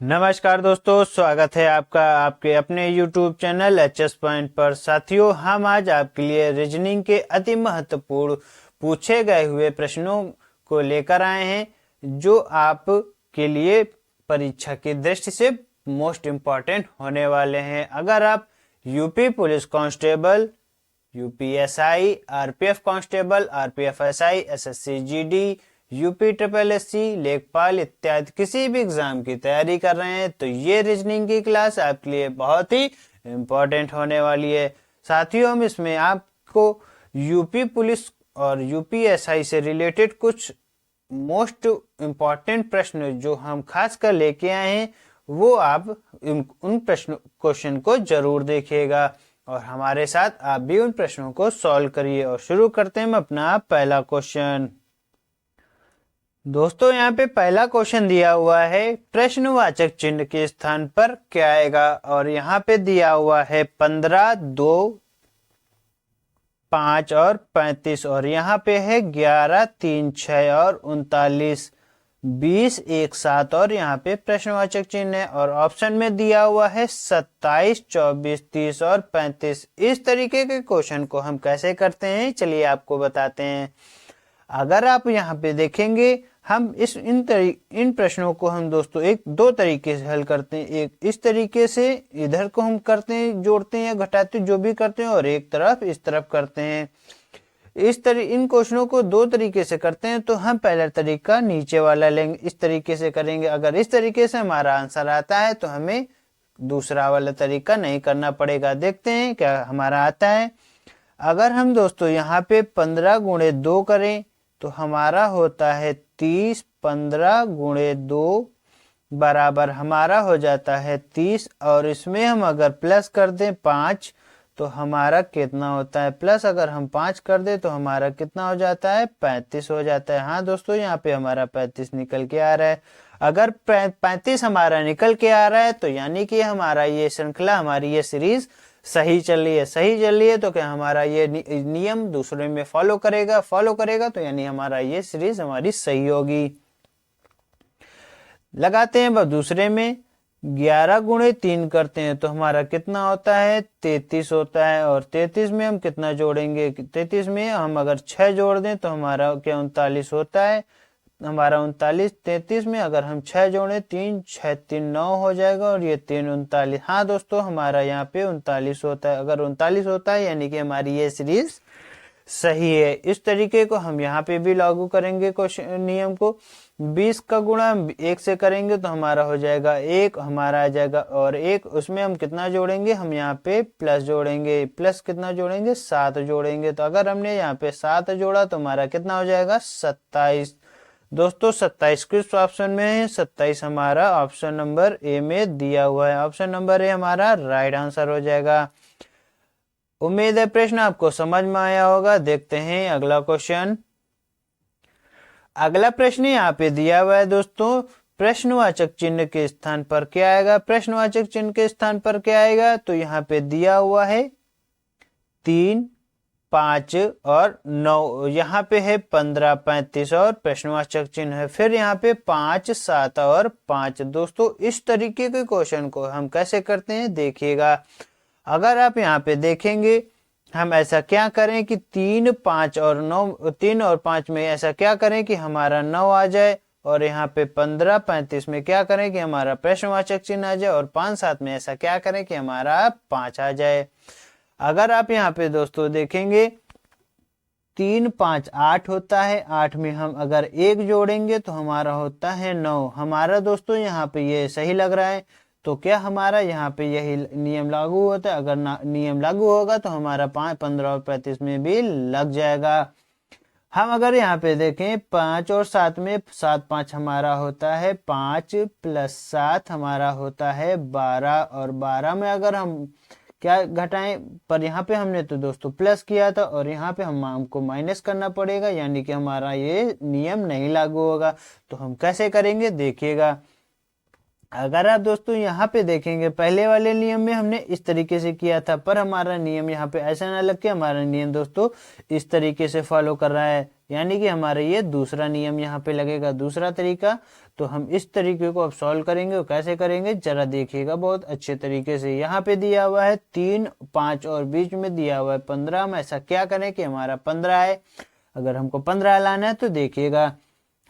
नमस्कार दोस्तों, स्वागत है आपका आपके अपने YouTube चैनल HS पॉइंट पर। साथियों, हम आज आपके लिए रीजनिंग के अति महत्वपूर्ण पूछे गए हुए प्रश्नों को लेकर आए हैं जो आपके लिए परीक्षा की दृष्टि से मोस्ट इम्पॉर्टेंट होने वाले हैं। अगर आप UP police constable, UPSI, RPF constable, RPF SI, SSC GD, UP triple SC, लेखपाल इत्यादि किसी भी एग्जाम की तैयारी कर रहे हैं तो ये रीजनिंग की क्लास आपके लिए बहुत ही इम्पोर्टेंट होने वाली है। साथियों, हम इसमें आपको यूपी पुलिस और यूपीएसआई से रिलेटेड कुछ मोस्ट इम्पॉर्टेंट प्रश्न जो हम खास कर लेके आए हैं वो आप उन प्रश्न क्वेश्चन को जरूर देखिएगा और हमारे साथ आप भी उन प्रश्नों को सॉल्व करिए। और शुरू करते हैं अपना पहला क्वेश्चन। दोस्तों, यहाँ पे पहला क्वेश्चन दिया हुआ है प्रश्नवाचक चिन्ह के स्थान पर क्या आएगा, और यहाँ पे दिया हुआ है 15, 2, 5 और 35, और यहाँ पे है 11, 3, 6 और 39, 20, 1, 7 और यहाँ पे प्रश्नवाचक चिन्ह है। और ऑप्शन में दिया हुआ है 27, 24, 30 और 35। इस तरीके के क्वेश्चन को हम कैसे करते हैं, चलिए आपको बताते हैं। अगर आप यहाँ पे देखेंगे, हम इन प्रश्नों को हम दोस्तों एक दो तरीके से हल करते हैं। एक इस तरीके से इधर को हम करते हैं, जोड़ते हैं या घटाते हैं, जो भी करते हैं, और एक तरफ इस तरफ करते हैं। इन क्वेश्चनों को दो तरीके से करते हैं तो हम पहला तरीका नीचे वाला लेंगे, इस तरीके से करेंगे। अगर इस तरीके से हमारा आंसर आता है तो हमें दूसरा वाला तरीका नहीं करना पड़ेगा। देखते हैं क्या हमारा आता है। अगर हम दोस्तों यहाँ पे 15 गुणे 2 करें तो हमारा होता है 30, 15 गुणे 2 बराबर हमारा हो जाता है 30, और इसमें हम अगर प्लस कर दें 5 तो हमारा कितना होता है, प्लस अगर हम 5 कर दें तो हमारा कितना हो जाता है, 35 हो जाता है। हाँ दोस्तों, यहाँ पे हमारा 35 निकल के आ रहा है। अगर 35 हमारा निकल के आ रहा है तो यानी कि हमारा ये श्रृंखला, हमारी ये सीरीज सही चल रही है। सही चल रही है तो क्या हमारा ये नियम दूसरे में फॉलो करेगा तो यानी हमारा ये सीरीज हमारी सही होगी। लगाते हैं अब दूसरे में 11 गुणे 3 करते हैं तो हमारा कितना होता है, 33 होता है। और 33 में हम कितना जोड़ेंगे, 33 में हम अगर 6 जोड़ दें तो हमारा क्या 39 होता है। हमारा 39, 33 में अगर हम 6 जोड़े, 3, 6, 3, 9 हो जाएगा, और ये 3, 39। हाँ दोस्तों, हमारा यहाँ पे 39 होता है। अगर 39 होता है यानी कि हमारी ये सीरीज सही है। इस तरीके को हम यहाँ पे भी लागू करेंगे क्वेश्चन नियम को। 20 का गुणा 1 से करेंगे तो हमारा हो जाएगा 1, हमारा आ जाएगा, और 1 उसमें हम कितना जोड़ेंगे, हम यहाँ पे प्लस जोड़ेंगे। प्लस कितना जोड़ेंगे, 7 जोड़ेंगे। तो अगर हमने यहाँ पे 7 जोड़ा तो हमारा कितना हो जाएगा, 27। दोस्तों 27 किस ऑप्शन में है, 27 हमारा ऑप्शन नंबर ए में दिया हुआ है। ऑप्शन नंबर ए हमारा राइट आंसर हो जाएगा। उम्मीद है प्रश्न आपको समझ में आया होगा। देखते हैं अगला क्वेश्चन। अगला प्रश्न यहाँ पे दिया हुआ है दोस्तों, प्रश्नवाचक चिन्ह के स्थान पर क्या आएगा। प्रश्नवाचक चिन्ह के स्थान पर क्या आएगा, तो यहाँ पे दिया हुआ है 3, 5 और 9। यहाँ पे है 15, 35 और प्रश्नवाचक चिन्ह है। फिर यहाँ पे 5, 7 और 5। दोस्तों इस तरीके के क्वेश्चन को हम कैसे करते हैं देखिएगा। अगर आप यहाँ पे देखेंगे, हम ऐसा क्या करें कि 3, 5 और 9, 3 और 5 में ऐसा क्या करें कि हमारा 9 आ जाए, और यहाँ पे 15, 35 में क्या करें कि हमारा प्रश्नवाचक चिन्ह आ जाए, और 5, 7 में ऐसा क्या करें कि हमारा 5 आ जाए। अगर आप यहाँ पे दोस्तों देखेंगे 3, 5, 8 होता है। 8 में हम अगर 1 जोड़ेंगे तो हमारा होता है 9। हमारा दोस्तों यहाँ पे ये सही लग रहा है, तो क्या हमारा यहाँ पे यही नियम लागू होता है। अगर नियम लागू होगा तो हमारा 5, 15 और 35 में भी लग जाएगा। हम अगर यहाँ पे देखें 5 और 7 में, 7, 5 हमारा होता है 5 प्लस 7 हमारा होता है 12, और 12 में अगर हम क्या घटाएं, पर यहाँ पे हमने तो दोस्तों प्लस किया था और यहाँ पे हमको माइनस करना पड़ेगा, यानी कि हमारा ये नियम नहीं लागू होगा। तो हम कैसे करेंगे देखिएगा। अगर आप दोस्तों यहाँ पे देखेंगे, पहले वाले नियम में हमने इस तरीके से किया था, पर हमारा नियम यहाँ पे ऐसा ना लग के हमारा नियम दोस्तों इस तरीके से फॉलो कर रहा है, यानी कि हमारा ये दूसरा नियम यहाँ पे लगेगा, दूसरा तरीका। तो हम इस तरीके को अब सॉल्व करेंगे। और कैसे करेंगे जरा देखिएगा बहुत अच्छे तरीके से। यहाँ पे दिया हुआ है 3, 5 और बीच में दिया हुआ है 15। हम ऐसा क्या करें कि हमारा 15 है। अगर हमको 15 लाना है तो देखिएगा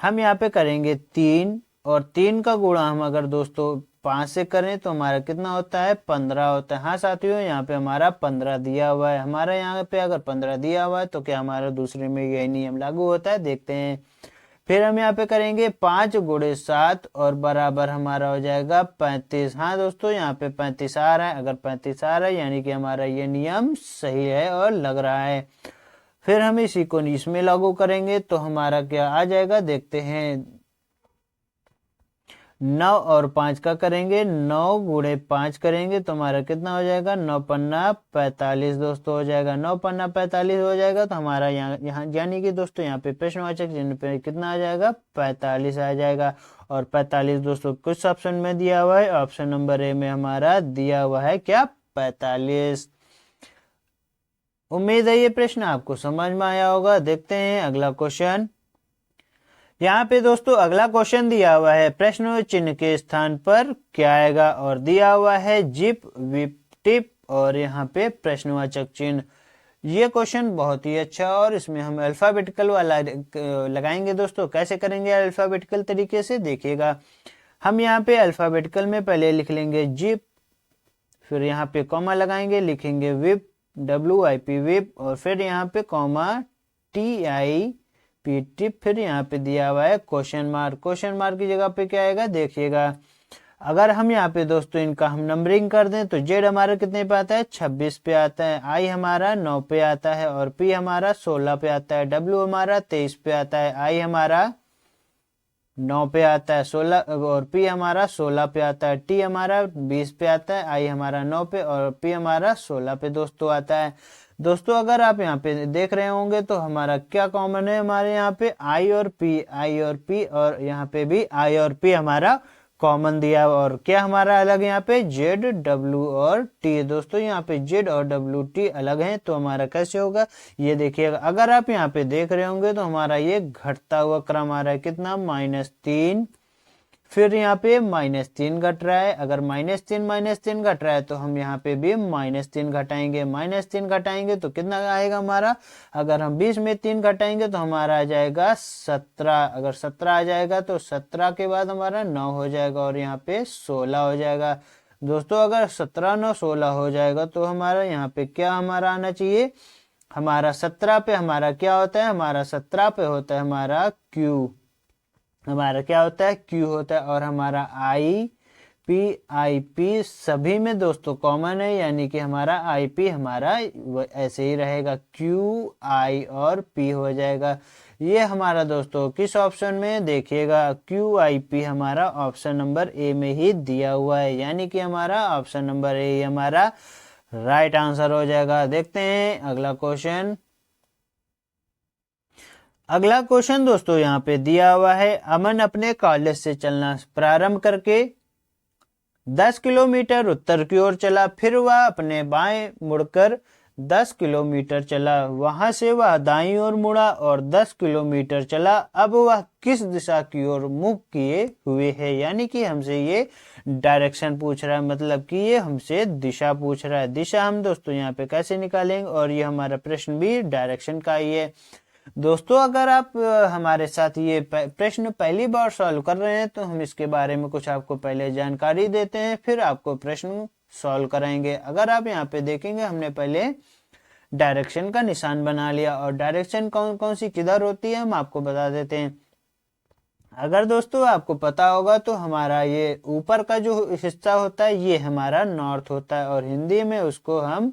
हम यहाँ पे करेंगे 3 और 3 का गुणा हम अगर दोस्तों 5 से करें तो हमारा कितना होता है 15 होता है। हाँ साथियों, यहाँ पे हमारा 15 दिया हुआ है। हमारा यहाँ पे अगर 15 दिया हुआ है तो क्या हमारा दूसरे में यही नियम लागू होता है, देखते हैं। फिर हम यहाँ पे करेंगे 5 गुणे 7 और बराबर हमारा हो जाएगा 35। हाँ दोस्तों, यहाँ पे 35 आ रहा है। अगर 35 आ रहा है यानी कि हमारा ये नियम सही है और लग रहा है। फिर हम इसी को इसमें लागू करेंगे तो हमारा क्या आ जाएगा, देखते हैं। 9 और 5 का करेंगे, 9 गुणे 5 करेंगे तो हमारा कितना हो जाएगा, 9 पन्ना 45 दोस्तों हो जाएगा। 9 पन्ना 45 हो जाएगा तो हमारा यहाँ यानी कि दोस्तों यहाँ पे प्रश्नवाचक चिन्ह पे कितना आ जाएगा, 45 आ जाएगा। और 45 दोस्तों कुछ ऑप्शन में दिया हुआ है, ऑप्शन नंबर ए में हमारा दिया हुआ है क्या, 45। उम्मीद है ये प्रश्न आपको समझ में आया होगा। देखते हैं अगला क्वेश्चन। यहाँ पे दोस्तों अगला क्वेश्चन दिया हुआ है प्रश्न चिन्ह के स्थान पर क्या आएगा, और दिया हुआ है जिप, विप, टिप और यहाँ पे प्रश्नवाचक चिन्ह। ये क्वेश्चन बहुत ही अच्छा और इसमें हम अल्फाबेटिकल वाला लगाएंगे दोस्तों। कैसे करेंगे अल्फाबेटिकल तरीके से, देखिएगा। हम यहाँ पे अल्फाबेटिकल में पहले लिख लेंगे जिप, फिर यहाँ पे कॉमा लगाएंगे, लिखेंगे विप, WIP विप, और फिर यहाँ पे कॉमा TIP टिप। फिर यहाँ पे दिया हुआ है क्वेश्चन मार्क। क्वेश्चन मार्क की जगह पे क्या आएगा, देखिएगा। अगर हम यहाँ पे दोस्तों इनका हम नंबरिंग कर दें तो जेड हमारा कितने पे आता है, 26 पे आता है। आई हमारा 9 पे आता है और पी हमारा 16 पे आता है। डब्ल्यू हमारा 23 पे आता है। आई हमारा 9 पे आता है, 16 और पी हमारा 16 पे आता है। टी हमारा 20 पे आता है। आई हमारा 9 पे और पी हमारा 16 पे दोस्तों आता है। दोस्तों अगर आप यहाँ पे देख रहे होंगे तो हमारा क्या कॉमन है, हमारे यहाँ पे आई और पी, आई और पी, और यहाँ पे भी आई और पी हमारा कॉमन दिया। और क्या हमारा अलग यहाँ पे, जेड, डब्ल्यू और टी। दोस्तों यहाँ पे जेड और डब्ल्यू टी अलग हैं तो हमारा कैसे होगा, ये देखिएगा। अगर आप यहाँ पे देख रहे होंगे तो हमारा ये घटता हुआ क्रम आ रहा है, कितना, -3। फिर यहाँ पे -3 घट रहा है। अगर -3 घट रहा है तो हम यहाँ पे भी -3 घटाएंगे। -3 घटाएंगे तो कितना आएगा हमारा, अगर हम 20 में 3 घटाएंगे तो हमारा आ जाएगा 17। अगर 17 आ जाएगा तो 17 के बाद हमारा 9 हो जाएगा और यहाँ पे 16 हो जाएगा। दोस्तों अगर 17, 9, 16 हो जाएगा तो हमारा यहाँ पे क्या हमारा आना चाहिए, हमारा 17 पे हमारा क्या होता है, हमारा 17 पे होता है हमारा Q। हमारा क्या होता है, Q होता है। और हमारा IP सभी में दोस्तों कॉमन है, यानी कि हमारा IP हमारा ऐसे ही रहेगा, QI और P हो जाएगा। ये हमारा दोस्तों किस ऑप्शन में, देखिएगा QIP हमारा ऑप्शन नंबर ए में ही दिया हुआ है, यानी कि हमारा ऑप्शन नंबर ए हमारा राइट आंसर हो जाएगा। देखते हैं अगला क्वेश्चन। अगला क्वेश्चन दोस्तों यहाँ पे दिया हुआ है, अमन अपने कॉलेज से चलना प्रारंभ करके 10 किलोमीटर उत्तर की ओर चला। फिर वह अपने बाएं मुड़कर 10 किलोमीटर चला। वहां से वह दाईं ओर मुड़ा और 10 किलोमीटर चला। अब वह किस दिशा की ओर मुख किए हुए है, यानी कि हमसे ये डायरेक्शन पूछ रहा है, मतलब कि ये हमसे दिशा पूछ रहा है। दिशा हम दोस्तों यहाँ पे कैसे निकालेंगे, और ये हमारा प्रश्न भी डायरेक्शन का ही है। दोस्तों अगर आप हमारे साथ ये प्रश्न पहली बार सॉल्व कर रहे हैं तो हम इसके बारे में कुछ आपको पहले जानकारी देते हैं, फिर आपको प्रश्न सॉल्व कराएंगे। अगर आप यहाँ पे देखेंगे हमने पहले डायरेक्शन का निशान बना लिया, और डायरेक्शन कौन कौन सी किधर होती है हम आपको बता देते हैं। अगर दोस्तों आपको पता होगा तो हमारा ये ऊपर का जो हिस्सा होता है ये हमारा नॉर्थ होता है, और हिंदी में उसको हम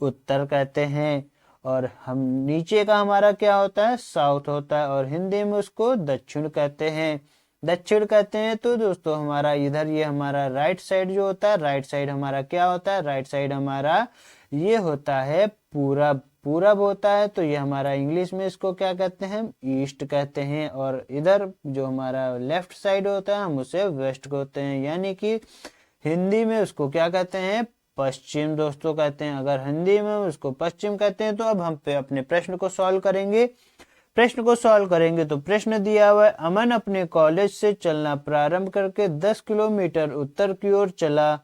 उत्तर कहते हैं। और हम नीचे का हमारा क्या होता है, साउथ होता है, और हिंदी में उसको दक्षिण कहते हैं। दक्षिण कहते हैं तो दोस्तों हमारा इधर ये हमारा राइट साइड जो होता है, राइट साइड हमारा क्या होता है, राइट साइड हमारा ये होता है पूरब। पूरब होता है तो ये हमारा इंग्लिश में इसको क्या कहते हैं, ईस्ट कहते हैं। और इधर जो हमारा लेफ्ट साइड होता है हम उसे वेस्ट कहते हैं, यानी कि हिंदी में उसको क्या कहते हैं, पश्चिम दोस्तों कहते हैं। अगर हिंदी में उसको पश्चिम कहते हैं तो अब हम पे अपने प्रश्न को सॉल्व करेंगे। प्रश्न को सॉल्व करेंगे तो प्रश्न दिया हुआ है, अमन अपने कॉलेज से चलना प्रारंभ करके 10 किलोमीटर उत्तर की ओर चला।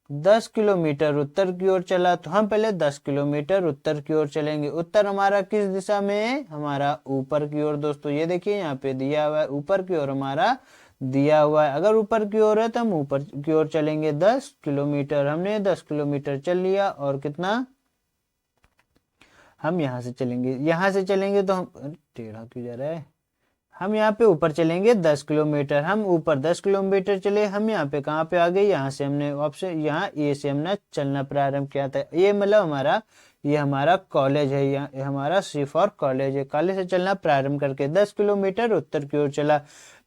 10 किलोमीटर उत्तर की ओर चला, तो हम पहले 10 किलोमीटर उत्तर की ओर चलेंगे। उत्तर हमारा किस दिशा में है? हमारा ऊपर की ओर। दोस्तों ये देखिए यहाँ पे दिया हुआ है, ऊपर की ओर हमारा दिया हुआ है। अगर ऊपर की ओर है तो हम ऊपर की ओर चलेंगे 10 किलोमीटर। हमने 10 किलोमीटर चल लिया, और कितना हम यहाँ से चलेंगे, यहाँ से चलेंगे तो हम टेढ़ा क्यों जा रहा है, हम यहाँ पे ऊपर चलेंगे 10 किलोमीटर। हम ऊपर 10 किलोमीटर चले, हम यहाँ पे कहाँ पे आ गए, यहाँ से हमने ऑप्शन यहाँ ए से हमने चलना प्रारंभ किया था। ये मतलब हमारा ये हमारा कॉलेज है, यहाँ हमारा सी फॉर कॉलेज है। कॉलेज से चलना प्रारंभ करके 10 किलोमीटर उत्तर की ओर चला,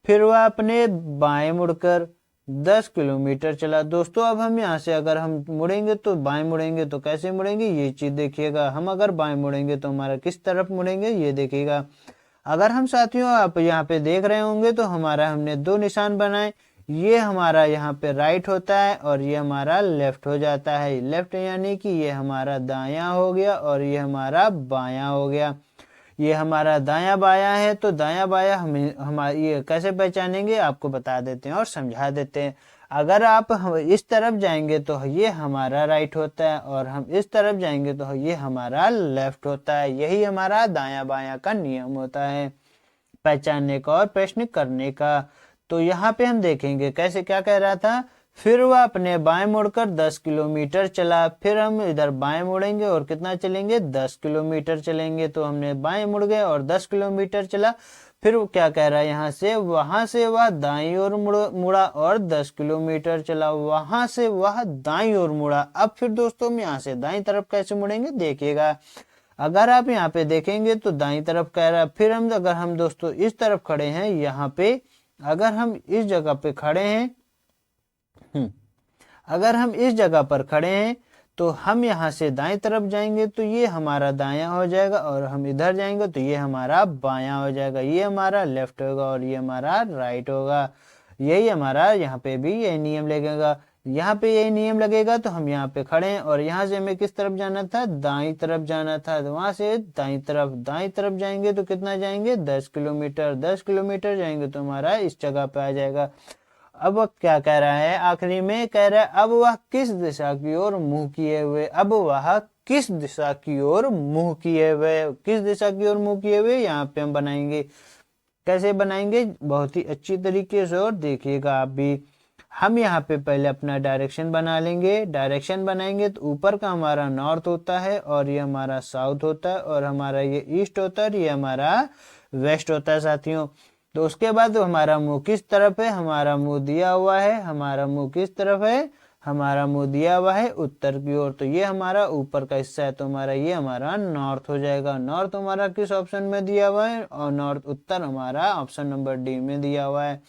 फिर वह अपने बाएं मुड़कर 10 किलोमीटर चला। दोस्तों अब हम यहाँ से अगर हम मुड़ेंगे तो बाएं मुड़ेंगे, तो कैसे मुड़ेंगे ये चीज देखिएगा। हम अगर बाएं मुड़ेंगे तो हमारा किस तरफ मुड़ेंगे ये देखिएगा। अगर हम साथियों आप यहाँ पे देख रहे होंगे तो हमारा हमने दो निशान बनाए, ये हमारा यहाँ पे राइट होता है और ये हमारा लेफ्ट हो जाता है। लेफ्ट यानी कि ये हमारा दायां हो गया और ये हमारा बायां हो गया। ये हमारा दायां बायां है, तो दायां बायां हम ये कैसे पहचानेंगे आपको बता देते हैं और समझा देते हैं। अगर आप इस तरफ जाएंगे तो ये हमारा राइट होता है, और हम इस तरफ जाएंगे तो ये हमारा लेफ्ट होता है। यही हमारा दायां बायां का नियम होता है पहचानने का और प्रश्न करने का। तो यहाँ पे हम देखेंगे कैसे, क्या कह रहा था, फिर वह अपने बाएं मुड़कर 10 किलोमीटर चला। फिर हम इधर बाएं मुड़ेंगे और कितना चलेंगे, 10 किलोमीटर चलेंगे। तो हमने बाएं मुड़ गए और 10 किलोमीटर चला। फिर वो क्या कह रहा है, यहाँ से वहां से वह दाईं ओर मुड़ा और 10 किलोमीटर चला। वहां से वह दाईं ओर मुड़ा। अब फिर दोस्तों हम यहाँ से दाईं तरफ कैसे मुड़ेंगे देखिएगा। अगर आप यहाँ पे देखेंगे तो दाईं तरफ कह रहा है। फिर हम अगर हम दोस्तों इस तरफ खड़े हैं, यहाँ पे अगर हम इस जगह पे खड़े हैं, अगर हम इस जगह पर खड़े हैं तो हम यहाँ से दाएं तरफ जाएंगे तो ये हमारा दायां हो जाएगा, और हम इधर जाएंगे तो ये हमारा बायां हो जाएगा। ये हमारा लेफ्ट होगा और ये हमारा राइट होगा। यही हमारा यहाँ पे भी यही नियम लगेगा। यहाँ पे यही नियम लगेगा। तो हम यहाँ पे खड़े हैं और यहाँ से हमें किस तरफ जाना था, दाईं तरफ जाना था। तो वहां से दाईं तरफ जाएंगे तो कितना जाएंगे, 10 किलोमीटर। 10 किलोमीटर जाएंगे तो हमारा इस जगह पे आ जाएगा। अब वह क्या कह रहा है, आखिरी में कह रहा है अब वह किस दिशा की ओर मुंह किए हुए। अब वह किस दिशा की ओर मुंह किए हुए, किस दिशा की ओर मुंह किए हुए यहाँ पे हम बनाएंगे। कैसे बनाएंगे, बहुत ही अच्छी तरीके से, और देखिएगा आप भी। हम यहाँ पे पहले अपना डायरेक्शन बना लेंगे। डायरेक्शन बनाएंगे तो ऊपर का हमारा नॉर्थ होता है और ये हमारा साउथ होता है, और हमारा ये ईस्ट होता है और ये हमारा वेस्ट होता है साथियों। तो उसके बाद हमारा मुंह किस तरफ है, हमारा मुंह दिया हुआ है, हमारा मुंह किस तरफ है, हमारा मुंह दिया हुआ है उत्तर की ओर। तो ये हमारा ऊपर का हिस्सा है, तो हमारा ये हमारा नॉर्थ हो जाएगा। नॉर्थ हमारा किस ऑप्शन में दिया हुआ है, और नॉर्थ उत्तर हमारा ऑप्शन नंबर डी में दिया हुआ है।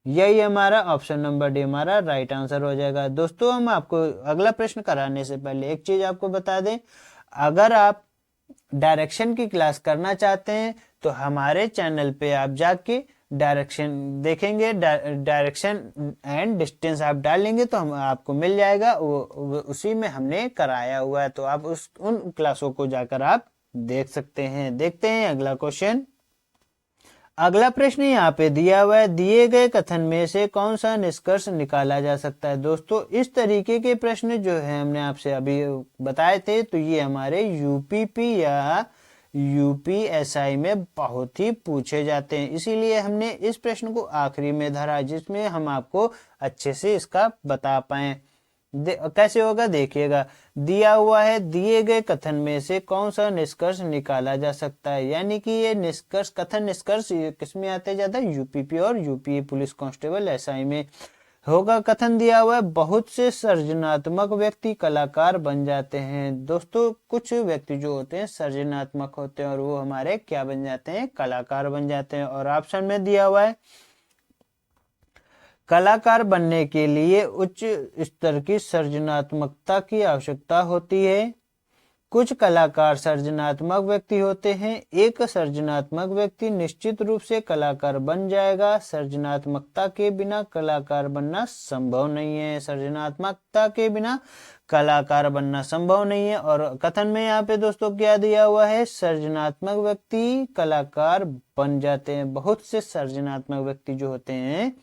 यही हमारा ऑप्शन नंबर डी हमारा राइट आंसर हो जाएगा। दोस्तों हम आपको अगला प्रश्न कराने से पहले एक चीज आपको बता दें, अगर आप डायरेक्शन की क्लास करना चाहते हैं तो हमारे चैनल पे आप जाके डायरेक्शन देखेंगे, डायरेक्शन एंड डिस्टेंस आप डालेंगे तो हम आपको मिल जाएगा। वो उसी में हमने कराया हुआ है, तो आप उन क्लासों को जाकर आप देख सकते हैं। देखते हैं अगला क्वेश्चन। अगला प्रश्न यहाँ पे दिया हुआ है, दिए गए कथन में से कौन सा निष्कर्ष निकाला जा सकता है। दोस्तों इस तरीके के प्रश्न जो है हमने आपसे अभी बताए थे, तो ये हमारे यूपीपी या यूपीएसआई में बहुत ही पूछे जाते हैं। इसीलिए हमने इस प्रश्न को आखिरी में धरा, जिसमें हम आपको अच्छे से इसका बता पाए। कैसे होगा देखिएगा। दिया हुआ है, दिए गए कथन में से कौन सा निष्कर्ष निकाला जा सकता है। यानी कि ये निष्कर्ष, कथन निष्कर्ष किसमें आते जाता है, यूपीपी और यूपी पुलिस कांस्टेबल एसआई में होगा। कथन दिया हुआ है, बहुत से सृजनात्मक व्यक्ति कलाकार बन जाते हैं। दोस्तों कुछ व्यक्ति जो होते हैं सृजनात्मक होते हैं और वो हमारे क्या बन जाते हैं, कलाकार बन जाते हैं। और ऑप्शन में दिया हुआ है, कलाकार बनने के लिए उच्च स्तर की सृजनात्मकता की आवश्यकता होती है। कुछ कलाकार सृजनात्मक व्यक्ति होते हैं। एक सृजनात्मक व्यक्ति निश्चित रूप से कलाकार बन जाएगा। सृजनात्मकता के बिना कलाकार बनना संभव नहीं है। सृजनात्मकता के बिना कलाकार बनना संभव नहीं है। और कथन में यहाँ पे दोस्तों क्या दिया हुआ है, सृजनात्मक व्यक्ति कलाकार बन जाते हैं। बहुत से सृजनात्मक व्यक्ति जो होते हैं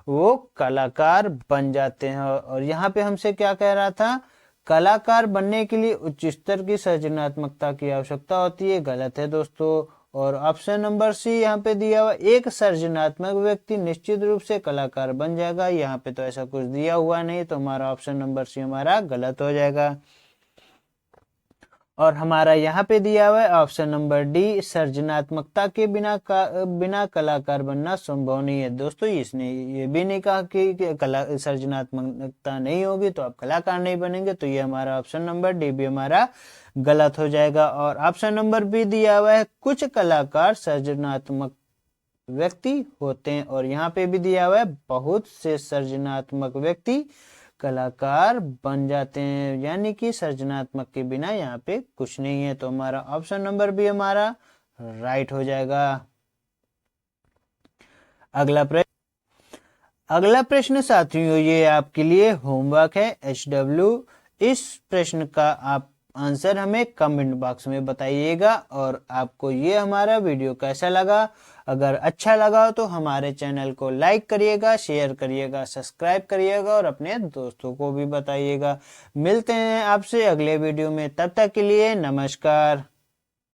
वो कलाकार बन जाते हैं। और यहाँ पे हमसे क्या कह रहा था, कलाकार बनने के लिए उच्च स्तर की सृजनात्मकता की आवश्यकता होती है। गलत है दोस्तों। और ऑप्शन नंबर सी यहाँ पे दिया हुआ, एक सृजनात्मक व्यक्ति निश्चित रूप से कलाकार बन जाएगा। यहाँ पे तो ऐसा कुछ दिया हुआ नहीं, तो हमारा ऑप्शन नंबर सी हमारा गलत हो जाएगा। और हमारा यहाँ पे दिया हुआ है ऑप्शन नंबर डी, सृजनात्मकता के बिना कलाकार बनना संभव नहीं है। दोस्तों इसने ये भी नहीं कहा कि सृजनात्मकता नहीं होगी तो आप कलाकार नहीं बनेंगे, तो ये हमारा ऑप्शन नंबर डी भी हमारा गलत हो जाएगा। और ऑप्शन नंबर बी दिया हुआ है, कुछ कलाकार सृजनात्मक व्यक्ति होते हैं। और यहाँ पे भी दिया हुआ है, बहुत से सृजनात्मक व्यक्ति कलाकार बन जाते हैं। यानी कि सृजनात्मक के बिना यहाँ पे कुछ नहीं है, तो हमारा ऑप्शन नंबर बी हमारा राइट हो जाएगा। अगला प्रश्न साथियों, ये आपके लिए होमवर्क है HW। इस प्रश्न का आप आंसर हमें कमेंट बॉक्स में बताइएगा। और आपको ये हमारा वीडियो कैसा लगा, अगर अच्छा लगा तो हमारे चैनल को लाइक करिएगा, शेयर करिएगा, सब्सक्राइब करिएगा और अपने दोस्तों को भी बताइएगा। मिलते हैं आपसे अगले वीडियो में, तब तक के लिए नमस्कार।